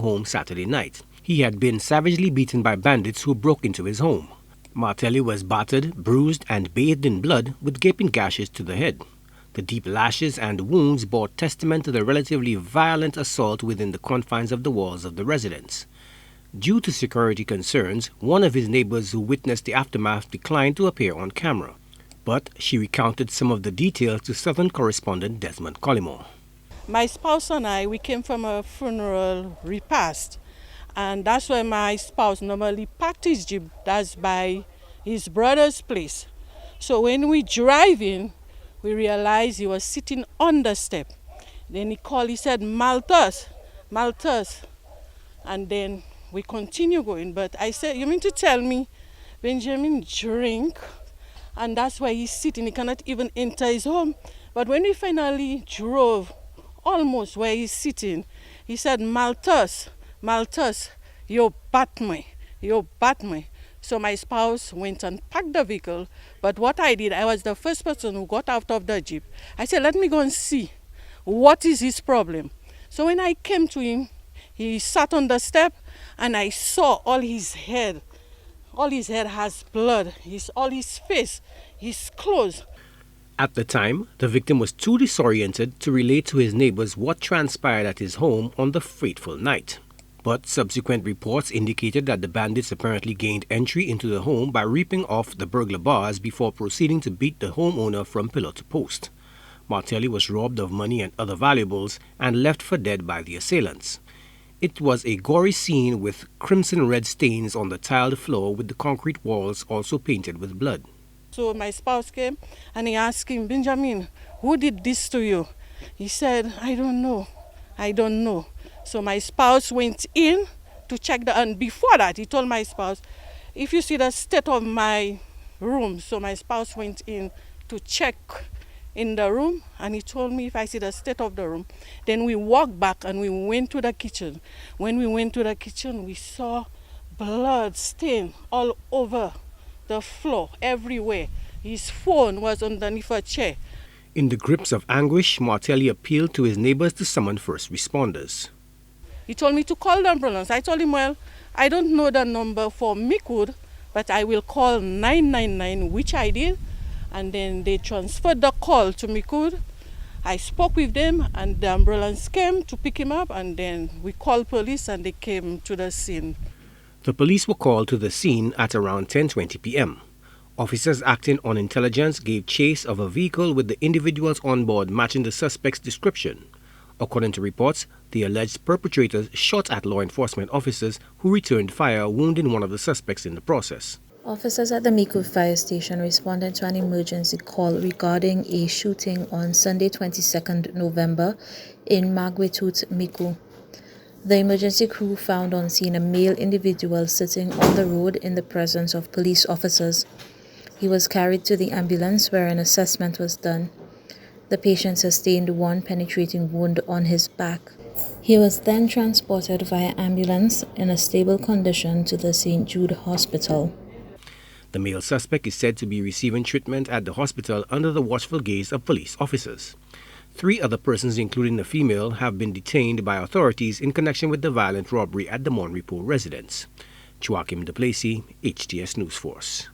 home Saturday night. He had been savagely beaten by bandits who broke into his home. Martelli was battered, bruised, and bathed in blood with gaping gashes to the head. The deep lashes and wounds bore testament to the relatively violent assault within the confines of the walls of the residence. Due to security concerns, one of his neighbors who witnessed the aftermath declined to appear on camera, but she recounted some of the details to Southern correspondent Desmond Collymore. My spouse and I, we came from a funeral repast, and that's where my spouse normally parked his jeep. That's by his brother's place. So when we drive in, we realized he was sitting on the step. Then he called, he said, Malthus, Malthus. And then we continue going. But I said, you mean to tell me Benjamin drink? And that's why he's sitting. He cannot even enter his home. But when we finally drove almost where he's sitting, he said, Malthus, Malthus, you bat me, you bat me. So my spouse went and parked the vehicle. But what I did, I was the first person who got out of the jeep. I said, let me go and see what is his problem. So when I came to him, he sat on the step and I saw all his head. All his head has blood, all his face, his clothes. At the time, the victim was too disoriented to relate to his neighbors what transpired at his home on the fateful night. But subsequent reports indicated that the bandits apparently gained entry into the home by ripping off the burglar bars before proceeding to beat the homeowner from pillar to post. Martelli was robbed of money and other valuables and left for dead by the assailants. It was a gory scene with crimson-red stains on the tiled floor, with the concrete walls also painted with blood. So my spouse came and he asked him, Benjamin, who did this to you? He said, I don't know, I don't know. So my spouse went in to check and before that he told my spouse, if you see the state of my room, so my spouse went in to check in the room and he told me if I see the state of the room. Then we walked back and we went to the kitchen. When we went to the kitchen, we saw blood stain all over the floor, everywhere. His phone was underneath a chair. In the grips of anguish, Martelli appealed to his neighbors to summon first responders. He told me to call the ambulance. I told him, well, I don't know the number for Mikud, but I will call 999, which I did. And then they transferred the call to Mikud. I spoke with them and the ambulance came to pick him up, and then we called police and they came to the scene. The police were called to the scene at around 10:20 p.m. Officers acting on intelligence gave chase of a vehicle with the individuals on board matching the suspect's description. According to reports, the alleged perpetrators shot at law enforcement officers who returned fire, wounding one of the suspects in the process. Officers at the Miku fire station responded to an emergency call regarding a shooting on Sunday 22nd November in Magwetut, Miku. The emergency crew found on scene a male individual sitting on the road in the presence of police officers. He was carried to the ambulance where an assessment was done. The patient sustained one penetrating wound on his back. He was then transported via ambulance in a stable condition to the St. Jude Hospital. The male suspect is said to be receiving treatment at the hospital under the watchful gaze of police officers. 3 other persons, including a female, have been detained by authorities in connection with the violent robbery at the Mon Repos residence. Joachim Duplessis, HTS News Force.